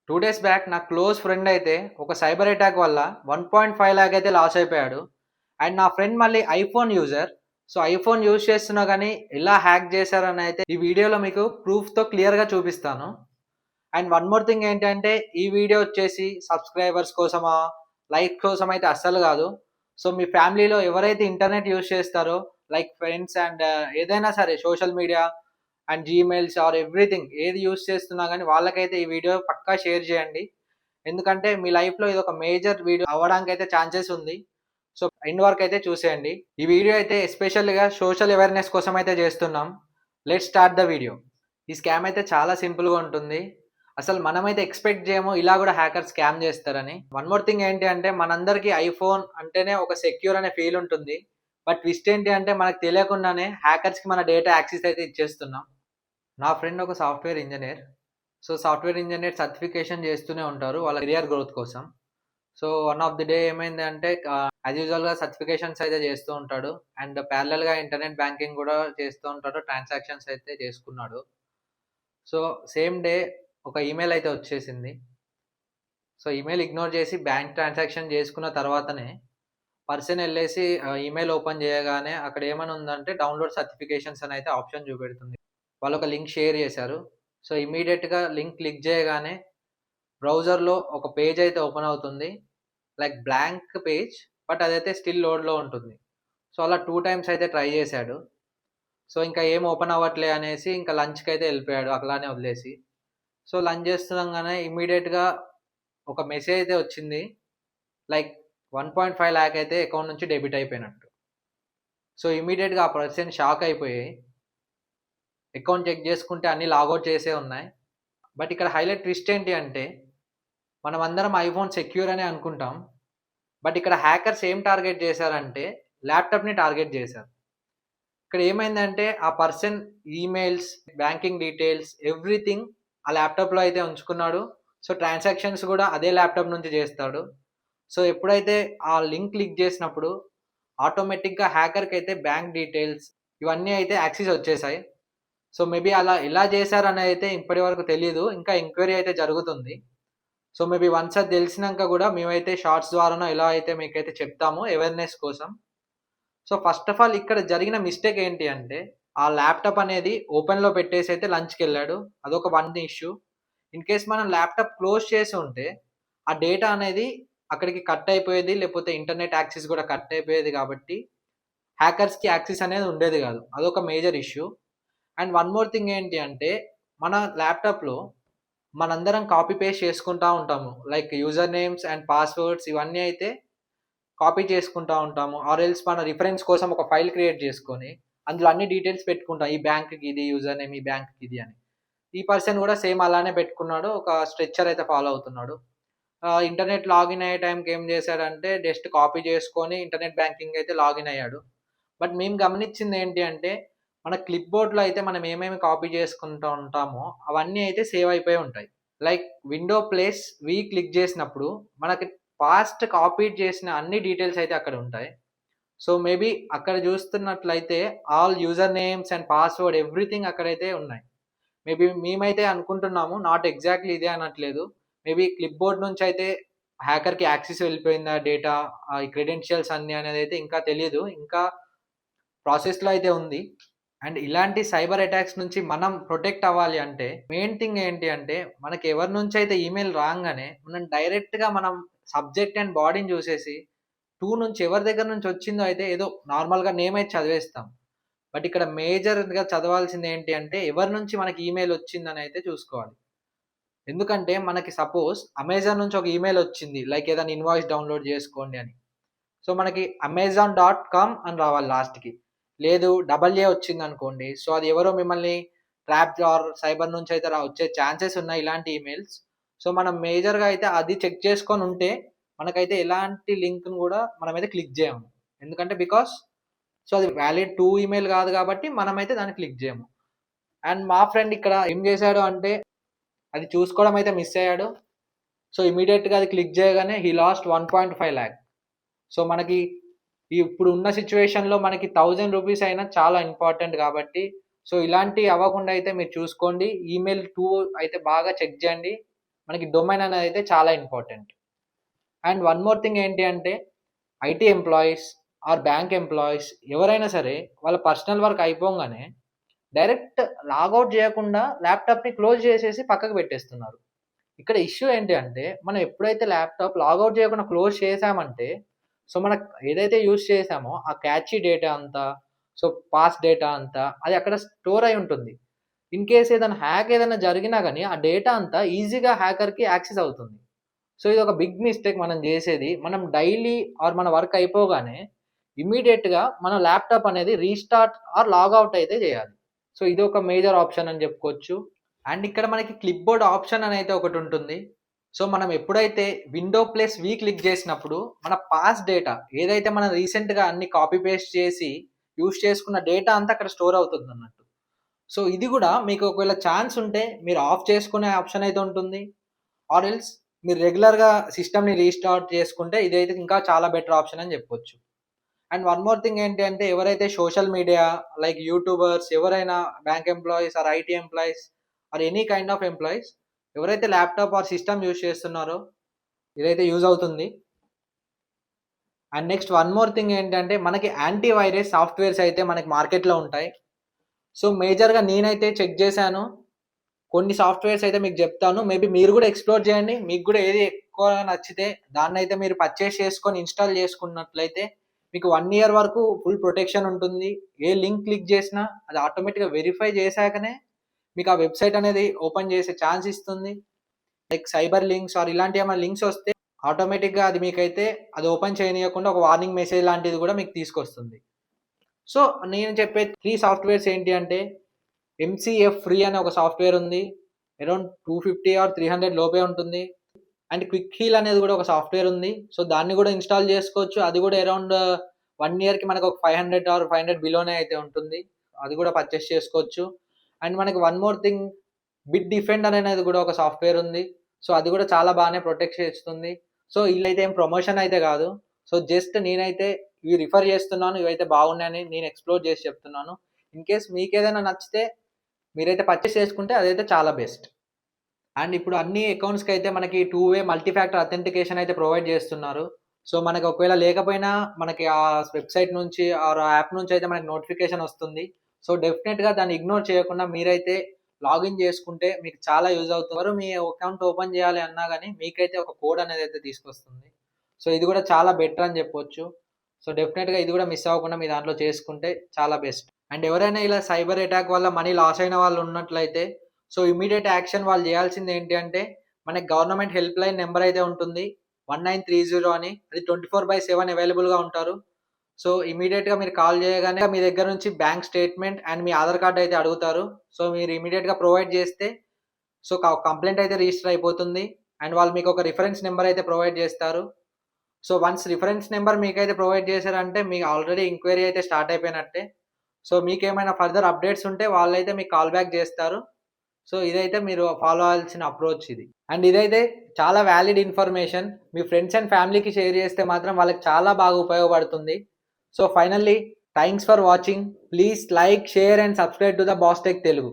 2 days back నా close friend అయితే ఒక సైబర్ అటాక్ వల్ల 1.5 లాక్ అయితే లాస్ అయిపోయాడు. అండ్ నా ఫ్రెండ్ మళ్ళీ iPhone user. So iPhone use చేస్తున్నా గానీ ఎలా హ్యాక్ చేశారని అయితే ఈ వీడియోలో మీకు ప్రూఫ్‌తో క్లియర్‌గా చూపిస్తాను. అండ్ వన్ మోర్ థింగ్ ఏంటంటే ఈ వీడియో వచ్చేసి సబ్స్క్రైబర్స్ కోసమా, లైక్ కోసం అయితే అస్సలు కాదు. సో మీ ఫ్యామిలీలో ఎవరైతే ఇంటర్నెట్ యూజ్ చేస్తారో లైక్ ఫ్రెండ్స్ అండ్ ఏదైనా సరే social media and gmails or everything ఏది యూజ్ చేస్తున్నా కానీ వాళ్ళకైతే ఈ వీడియో పక్కా షేర్ చేయండి. ఎందుకంటే మీ లైఫ్‌లో ఇదొక మేజర్ వీడియో అవ్వడానికైతే ఛాన్సెస్ ఉంది. సో ఎండ్ వరకు అయితే చూసేయండి. ఈ వీడియో అయితే ఎస్పెషల్‌గా సోషల్ అవేర్‌నెస్ కోసం అయితే చేస్తున్నాం. Let's start the video. ఈ స్కామ్ అయితే చాలా సింపుల్‌గా ఉంటుంది. అసలు మనమైతే ఎక్స్‌పెక్ట్ చేయము ఇలా కూడా హ్యాకర్స్ స్కామ్ చేస్తారని. వన్ మోర్ థింగ్ ఏంటి అంటే మనందరికీ ఐఫోన్ అంటేనే ఒక సెక్యూర్ అనే ఫీల్ ఉంటుంది. బట్ ట్విస్ట్ ఏంటి అంటే మనకు తెలియకుండానే హ్యాకర్స్‌కి మన డేటా యాక్సెస్ అయితే ఇచ్చేస్తున్నాం. నా ఫ్రెండ్ ఒక software engineer. So, software engineer certification చేస్తూనే ఉంటారు వాళ్ళ కెరియర్ గ్రోత్ కోసం. So, one of the day ఏమైందంటే యాజ్ యూజువల్‌గా సర్టిఫికేషన్స్ అయితే చేస్తూ ఉంటాడు. అండ్ ప్యారలెల్‌గా ఇంటర్నెట్ బ్యాంకింగ్ కూడా చేస్తూ ఉంటాడు. ట్రాన్సాక్షన్స్ అయితే చేసుకున్నాడు. సో, సేమ్ డే ఒక ఈమెయిల్ అయితే వచ్చేసింది. సో, ఈమెయిల్ ఇగ్నోర్ చేసి బ్యాంక్ ట్రాన్సాక్షన్ చేసుకున్న తర్వాతనే పర్సన్ ఎళ్ళేసి ఈమెయిల్ ఓపెన్ చేయగానే అక్కడ ఏమని ఉందంటే డౌన్‌లోడ్ సర్టిఫికేషన్స్ అని అయితే ఆప్షన్ చూపెడుతుంది. వాళ్ళొక లింక్ షేర్ చేశారు. సో, ఇమ్మీడియేట్‌గా లింక్ క్లిక్ చేయగానే బ్రౌజర్‌లో ఒక పేజ్ అయితే ఓపెన్ అవుతుంది. Like blank page. బట్ అదైతే స్టిల్ లోడ్‌లో ఉంటుంది. సో, అలా 2 టైమ్స్ అయితే ట్రై చేశాడు. సో, ఇంకా ఏం ఓపెన్ అవ్వట్లే అనేసి ఇంకా లంచ్‌కైతే ఎళ్ళిపోయాడు అలానే వదిలేసి. సో, లంచ్ చేస్తుండగానే ఇమ్మీడియేట్‌గా ఒక మెసేజ్ అయితే వచ్చింది. లైక్ 1.5 లాక్ అయితే అకౌంట్ నుంచి డెబిట్ అయిపోయినట్టు. సో, ఇమ్మీడియేట్‌గా ఆ పర్సన్ షాక్ అయిపోయి అకౌంట్ చెక్ చేసుకుంటే అన్నీ లాగౌట్ చేసే ఉన్నాయి. బట్ ఇక్కడ హైలైట్ ట్విస్ట్ ఏంటి అంటే, మనమందరం ఐఫోన్ సెక్యూర్ అనే అనుకుంటాం. బట్ ఇక్కడ హ్యాకర్స్ ఏం టార్గెట్ చేశారంటే, ల్యాప్‌టాప్‌ని టార్గెట్ చేశారు. ఇక్కడ ఏమైందంటే, ఆ person emails, banking details everything ఆ ల్యాప్‌టాప్‌లో అయితే ఉంచుకున్నాడు. సో, ట్రాన్సాక్షన్స్ కూడా అదే ల్యాప్‌టాప్ నుంచి చేస్తాడు. సో, ఎప్పుడైతే ఆ లింక్ క్లిక్ చేసినప్పుడు ఆటోమేటిక్‌గా హ్యాకర్‌కైతే బ్యాంక్ డీటెయిల్స్ ఇవన్నీ అయితే యాక్సెస్ వచ్చేసాయి. సో, మేబీ అలా ఎలా చేశారనైతే ఇప్పటి వరకు తెలీదు. ఇంకా ఎంక్వైరీ అయితే జరుగుతుంది. సో, మేబీ వన్స్ అది తెలిసినంక గూడా మేమైతే షార్ట్స్ ద్వారానో ఎలా అయితే మీకైతే చెప్తాము అవేర్‌నెస్ కోసం. సో, ఫస్ట్ ఆఫ్ ఆల్ ఇక్కడ జరిగిన మిస్టేక్ ఏంటి అంటే, ఆ ల్యాప్‌టాప్ అనేది ఓపెన్‌లో పెట్టేసి అయితే లంచ్‌కెళ్ళాడు. అదొక వన్ ఇష్యూ. ఇన్ కేస్ మనం ల్యాప్‌టాప్ క్లోజ్ చేసి ఉంటే, ఆ డేటా అనేది అక్కడికి కట్ అయిపోయేది. లేకపోతే ఇంటర్నెట్ యాక్సెస్ గూడా కట్ అయిపోయేది కాబట్టి, హ్యాకర్స్‌కి యాక్సెస్ అనేది ఉండేది గాదు. అదొక major issue. And one more thing ఏంటి అంటే, మన ల్యాప్‌టాప్‌లో మనందరం కాపీ పేస్ట్ చేసుకుంటా ఉంటాము. Like user names and passwords ఇవన్నీ అయితే కాపీ చేసుకుంటా ఉంటాము. ఆర్ ఎల్స్ మన రిఫరెన్స్ కోసం ఒక ఫైల్ క్రియేట్ చేసుకొని, అందులో అన్ని డీటెయిల్స్ పెట్టుకుంటాం. ఈ బ్యాంక్‌కి ఇది యూజర్ నేమ్, ఈ బ్యాంక్‌కి ఇది అని. ఈ పర్సన్ గూడా సేమ్ అలానే పెట్టుకున్నాడు. ఒక స్ట్రక్చర్ అయితే ఫాలో అవుతున్నాడు. ఇంటర్నెట్ లాగిన్ అయ్యే టైంకి ఏం చేశాడంటే, జస్ట్ కాపీ చేసుకొని ఇంటర్నెట్ బ్యాంకింగ్ అయితే లాగిన్ అయ్యాడు. బట్ మేము గమనిచ్చింది ఏంటి అంటే, మన క్లిప్ బోర్డ్‌లో అయితే మనం ఏమేమి కాపీ చేసుకుంటూ ఉంటామో, అవన్నీ అయితే సేవ్ అయిపోయి ఉంటాయి. Like window plus V click చేసినప్పుడు, మనకి పాస్ట్ కాపీ చేసిన అన్ని డీటెయిల్స్ అయితే అక్కడ ఉంటాయి. సో, మేబీ అక్కడ చూస్తున్నట్లయితే all user names and password everything అక్కడైతే ఉన్నాయి. మేబీ మేమైతే అనుకుంటున్నాము. నాట్ ఎగ్జాక్ట్‌లీ ఇదే అనట్లేదు. మేబీ క్లిప్ బోర్డ్ నుంచయితే హ్యాకర్‌కి యాక్సెస్ వెళ్ళిపోయిందా డేటా, ఈ క్రెడెన్షియల్స్ అన్నీ అనేదైతే ఇంకా తెలీదు. ఇంకా ప్రాసెస్‌లో అయితే ఉంది. అండ్ ఇలాంటి సైబర్ అటాక్స్ నుంచి మనం ప్రొటెక్ట్ అవ్వాలి అంటే, మెయిన్ థింగ్ ఏంటి అంటే, మనకి ఎవరి నుంచైతే ఈమెయిల్ రాంగానే, మనం డైరెక్ట్‌గా మనం సబ్జెక్ట్ అండ్ బాడీని చూసేసి, నుంచి ఎవరి దగ్గర నుంచి వచ్చిందో అయితే ఏదో నార్మల్‌గా నేమ్ అయితే చదివేస్తాం. బట్ ఇక్కడ మేజర్‌గా చదవాల్సింది ఏంటి అంటే, ఎవరి నుంచి మనకి ఈమెయిల్ వచ్చిందని అయితే చూసుకోవాలి. ఎందుకంటే మనకి సపోజ్ అమెజాన్ నుంచి ఒక ఈమెయిల్ వచ్చింది. లైక్ ఏదైనా ఇన్వాయిస్ డౌన్‌లోడ్ చేసుకోండి అని. సో, మనకి అమెజాన్.కామ్ అని రావాలి లాస్ట్‌కి. లేదు డబల్ ఏ వచ్చిందనుకోండి. సో, అది ఎవరో మిమ్మల్ని ట్రాప్ ఆర్ సైబర్ నుంచయితే వచ్చే ఛాన్సెస్ ఉన్నాయి ఇలాంటి ఈమెయిల్స్. సో, మనం మేజర్‌గా అయితే అది చెక్ చేసుకొనుంటే, మనకైతే ఎలాంటి లింక్‌ని గూడా మనమైతే క్లిక్ జేయము. ఎందుకంటే బికాజ్ సో, అది వాలిడ్ టు ఈమెయిల్ గాదు గాబట్టి మనమైతే దాన్ని క్లిక్ జేయము. అండ్ మా ఫ్రెండ్ ఇక్కడ ఏం జేశాడు అంటే, అది చూసుకోవడం అయితే మిస్ అయ్యాడు. సో, ఇమ్మీడియేట్‌గా అది క్లిక్ జేయగానే హి లాస్ట్ 1.5 లాక్. సో, మనకి ఇప్పుడు ఉన్న సిట్యుయేషన్‌లో మనకి రూ. 1000 అయినా చాలా ఇంపార్టెంట్ గాబట్టి, సో, ఇలాంటియి అవ్వకుండా అయితే మీరు చూసుకోండి. ఈమెయిల్ అయితే బాగా చెక్ జేయండి. మనకి డొమైన్ అనేది అయితే చాలా important. And one more thing ఏంటి అంటే IT employees or bank employees ఎవరైనా సరే వాళ్ళ పర్సనల్ వర్క్ అయిపోగానే డైరెక్ట్ లాగౌట్ చేయకుండా ల్యాప్టాప్ని క్లోజ్ చేసేసి పక్కకు పెట్టేస్తున్నారు. ఇక్కడ ఇష్యూ ఏంటి అంటే మనం ఎప్పుడైతే ల్యాప్టాప్ లాగౌట్ చేయకుండా క్లోజ్ చేసామంటే సో మనకు ఏదైతే యూజ్ చేసామో ఆ క్యాచీ డేటా అంతా సో పాస్ డేటా అంతా అది అక్కడ స్టోర్ అయి ఉంటుంది. ఇన్ కేస్ ఏదైనా హ్యాక్ ఏదైనా జరిగినా కానీ ఆ డేటా అంతా ఈజీగా హ్యాకర్కి యాక్సెస్ అవుతుంది. సో ఇది ఒక బిగ్ మిస్టేక్ మనం చేసేది. మనం డైలీ ఆర్ మన వర్క్ అయిపోగానే ఇమ్మీడియట్‌గా మన ల్యాప్‌టాప్ అనేది రీస్టార్ట్ ఆర్ లాగౌట్ అయితే చేయాలి. సో ఇదొక మేజర్ ఆప్షన్ అని చెప్పుకోవచ్చు. అండ్ ఇక్కడ మనకి క్లిప్ బోర్డ్ ఆప్షన్ అని అయితే ఒకటుంటుంది. సో మనం ఎప్పుడైతే విండో ప్లస్ వి క్లిక్ చేసినప్పుడు మన పాస్ డేటా ఏదైతే మనం రీసెంట్‌గా అన్ని కాపీ పేస్ట్ చేసి యూజ్ చేసుకున్న డేటా అంతా అక్కడ స్టోర్ అవుతుందన్నట్టు. సో ఇది కూడా మీకు ఒకవేళ ఛాన్స్ ఉంటే మీరు ఆఫ్ చేసుకునే ఆప్షన్ అయితే ఉంటుంది. ఆర్ ఎల్స్ మీరు రెగ్యులర్‌గా సిస్టమ్‌ని రీస్టార్ట్ చేసుకుంటే ఇదైతే ఇంకా చాలా బెటర్ ఆప్షన్ అని చెప్పొచ్చు. అండ్ వన్ మోర్ థింగ్ ఏంటి అంటే ఎవరైతే సోషల్ మీడియా లైక్ యూట్యూబర్స్ ఎవరైనా bank employees or IT employees or any kind of employees ఎవరైతే ల్యాప్టాప్ ఆర్ సిస్టమ్ యూజ్ చేస్తున్నారో ఇదైతే యూజ్ అవుతుంది. And next one more thing ఏంటంటే మనకి యాంటీ వైరస్ సాఫ్ట్వేర్స్ అయితే మనకి మార్కెట్లో ఉంటాయి. సో మేజర్‌గా నేనైతే చెక్ చేశాను. కొన్ని సాఫ్ట్వేర్స్ అయితే మీకు చెప్తాను. మేబీ మీరు కూడా ఎక్స్‌ప్లోర్ చేయండి. మీకు కూడా ఏది ఎక్కువ నచ్చితే దాన్నైతే మీరు పర్చేస్ చేసుకొని ఇన్‌స్టాల్ చేసుకున్నట్లయితే మీకు 1 ఇయర్ వరకు ఫుల్ ప్రొటెక్షన్ ఉంటుంది. ఏ లింక్ క్లిక్ చేసినా అది ఆటోమేటిక్‌గా వెరిఫై చేశాకనే మీకు ఆ వెబ్‌సైట్ అనేది ఓపెన్ చేసే ఛాన్స్ ఇస్తుంది. లైక్ సైబర్ లింక్స్ ఆర్ ఇలాంటి ఏమైనా లింక్స్ వస్తే ఆటోమేటిక్‌గా అది మీకైతే అది ఓపెన్ చేయనీయకుండా ఒక వార్నింగ్ మెసేజ్ లాంటిది కూడా మీకు తీసుకొస్తుంది. సో నేను చెప్పే 3 సాఫ్ట్వేర్స్ ఏంటి అంటే ఎంసీఎఫ్ ఫ్రీ అనే ఒక సాఫ్ట్వేర్ ఉంది. అరౌండ్ 250 ఆర్ 300 లోపే ఉంటుంది. అండ్ క్విక్ హీల్ అనేది కూడా ఒక సాఫ్ట్వేర్ ఉంది. సో దాన్ని కూడా ఇన్‌స్టాల్ చేసుకోవచ్చు. అది కూడా అరౌండ్ 1 ఇయర్‌కి మనకు ఒక 500 ఆర్ 500 బిలోనే అయితే ఉంటుంది. అది కూడా పర్చేస్ చేసుకోవచ్చు. అండ్ మనకి one more thing bit defender అనేది కూడా ఒక సాఫ్ట్వేర్ ఉంది. సో అది కూడా చాలా బాగానే ప్రొటెక్ట్ చేస్తుంది. సో ఈళ్ళైతే ఏం ప్రమోషన్ అయితే కాదు. సో జస్ట్ నేనైతే ఇవి రిఫర్ చేస్తున్నాను. ఇవైతే బాగున్నాయని నేను ఎక్స్‌ప్లోర్ చేసి చెప్తున్నాను. ఇన్ కేస్ మీకేదైనా నచ్చితే మీరైతే పర్చేస్ చేసుకుంటే అదైతే చాలా బెస్ట్. అండ్ ఇప్పుడు అన్ని అకౌంట్స్‌కి అయితే మనకి 2 వే మల్టీ ఫ్యాక్టర్ అథెంటికేషన్ అయితే ప్రొవైడ్ చేస్తున్నారు. సో మనకి ఒకవేళ లేకపోయినా మనకి ఆ వెబ్‌సైట్ నుంచి ఆర్ ఆ యాప్ నుంచి అయితే మనకి నోటిఫికేషన్ వస్తుంది. సో డెఫినిట్‌గా దాన్ని ఇగ్నోర్ చేయకుండా మీరైతే లాగిన్ చేసుకుంటే మీకు చాలా యూజ్ అవుతుంది. ఎవరు మీ అకౌంట్ ఓపెన్ చేయాలి అన్నా గాని మీకైతే ఒక కోడ్ అనేది అయితే తీసుకొస్తుంది. సో ఇది కూడా చాలా బెటర్ అని చెప్పొచ్చు. సో డెఫినిట్‌గా ఇది కూడా మిస్ అవ్వకుండా మీ దాంట్లో చేసుకుంటే చాలా బెస్ట్. అండ్ ఎవరైనా ఇలా సైబర్ అటాక్ వల్ల మనీ లాస్ అయిన వాళ్ళు ఉన్నట్లయితే సో ఇమ్మీడియేట్ యాక్షన్ వాళ్ళు చేయాల్సింది ఏంటి అంటే మనకి గవర్నమెంట్ హెల్ప్ లైన్ నెంబర్ అయితే ఉంటుంది 1930 అని. అది 24/7 అవైలబుల్‌గా ఉంటారు. సో ఇమ్మీడియేట్‌గా మీరు కాల్ చేయగానే మీ దగ్గర నుంచి bank statement and me Aadhaar card అయితే అడుగుతారు. సో మీరు ఇమ్మీడియేట్‌గా ప్రొవైడ్ చేస్తే సో కంప్లెయింట్ అయితే రిజిస్టర్ అయిపోతుంది. అండ్ వాళ్ళు మీకు ఒక రిఫరెన్స్ నెంబర్ అయితే ప్రొవైడ్ చేస్తారు. సో వన్స్ రిఫరెన్స్ నెంబర్ మీకైతే ప్రొవైడ్ చేశారంటే మీకు ఆల్రెడీ ఎంక్వైరీ అయితే స్టార్ట్ అయిపోయినట్టే. సో మీకేమైనా ఫర్దర్ అప్డేట్స్ ఉంటే వాళ్ళైతే మీకు కాల్ బ్యాక్ చేస్తారు. సో ఇదైతే మీరు ఫాలో అవ్వాల్సిన అప్రోచ్ ఇది. అండ్ ఇదైతే చాలా valid information. Me friends and ఫ్యామిలీకి షేర్ చేస్తే మాత్రం వాళ్ళకి చాలా బాగా ఉపయోగపడుతుంది. So finally thanks for watching. Please like, share and subscribe to the boss tech Telugu.